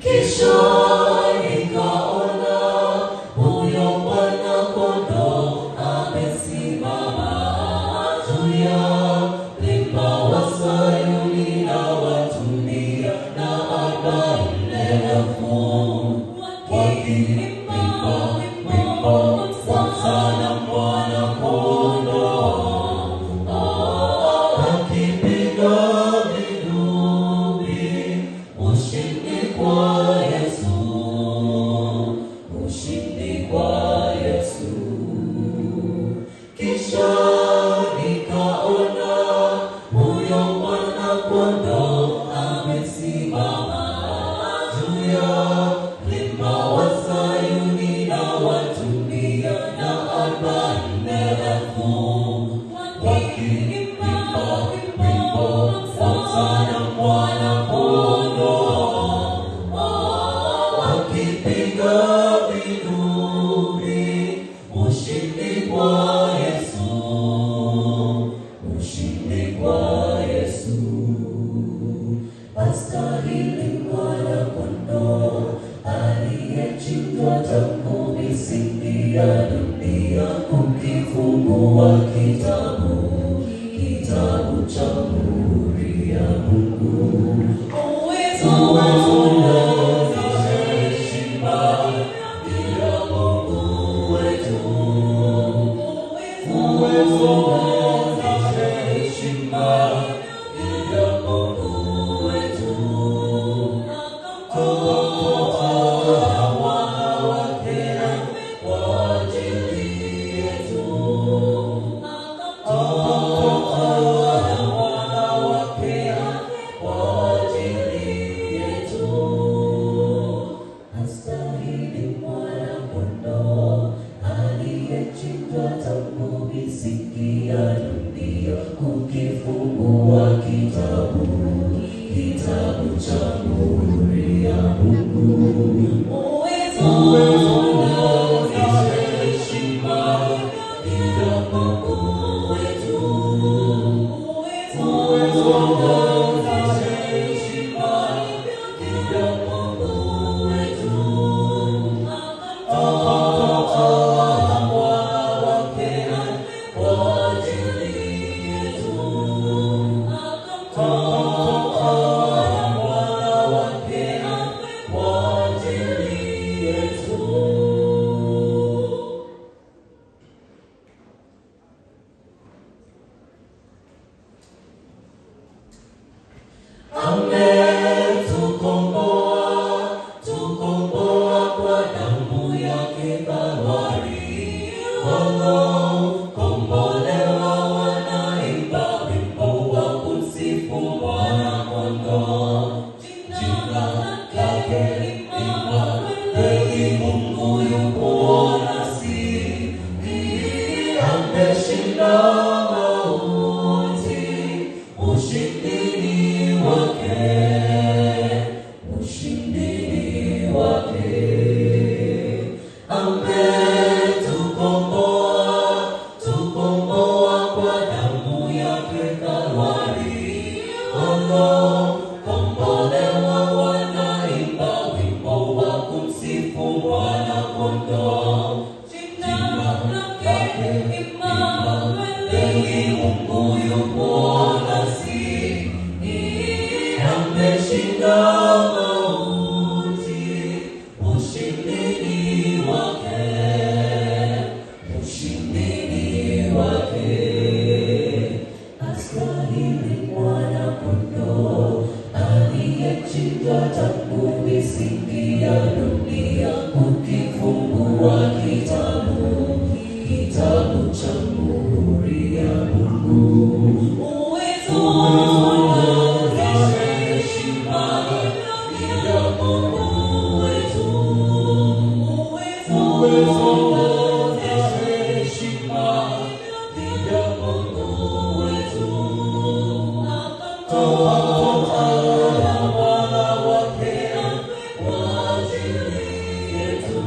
Kisha nikaona huyo Mwana-Kondoo amesimama juu ya mlima wa Sayuni, na watumikia na 40,000 wakiimba wimbo wa sana Mwana-Kondoo, wakipiga vinubi, ushindi kwa Yesu, ushindi kwa Yesu. Kisha nikaona huyo Mwana-Kondoo amesimama juu ya mlima wa Sayuni, na watumikia na 40,000 wakiimba wimbo wa sana Mwana-Kondoo, wakipiga vinubi, ushindi kwa Yesu, ushindi kwa Yesu. Astahili Mwana-Kondoo aliyechinjwa tangu misingi ya dunia, kukifungua kitabu cha muhuri ya Mungu. Uwezo na heshima ya Mungu wetu, uwezo na heshima ya Mungu wetu. Toa wana wake kwa ajili yetu, toa wana wake kwa ajili yetu. Astahili Mwana-Kondoo aliyechinjwa tangu misingi ya dunia, kukifungua kitabu cha muhuri ya Mungu. Uwezo na heshima ya Mungu wetu, uwezo na heshima ya Mungu wetu. Toa wana wake kwa ajili yetu, toa wana wake kwa ajili yetu. Tukomboa kwa damu yake Kalvari. Waliokombolewa wanaimba wimbo wa kumsifu Mwana-Kondoo. Jina lake Immanueli, Mungu yupo nasi. Ameshinda mauti, ushindi ni wake, ushindi ni wake. Tukomboa kwa damu yake Kalvari. Waliokombolewa wanaimba wimbo wa kumsifu Mwana-Kondoo. Jina lake Immanueli, Mungu yupo nasi. Ameshinda mauti, ushindi ni wake, ushindi ni wake. Astahili Mwana-Kondoo aliyechinjwa tangu misingi ya dunia, kukifungua kitabu cha muhuri ya Mungu. Uwezo na heshima ya Mungu wetu, uwezo na heshima ya Mungu wetu. Toa wana wake kwa ajili yetu,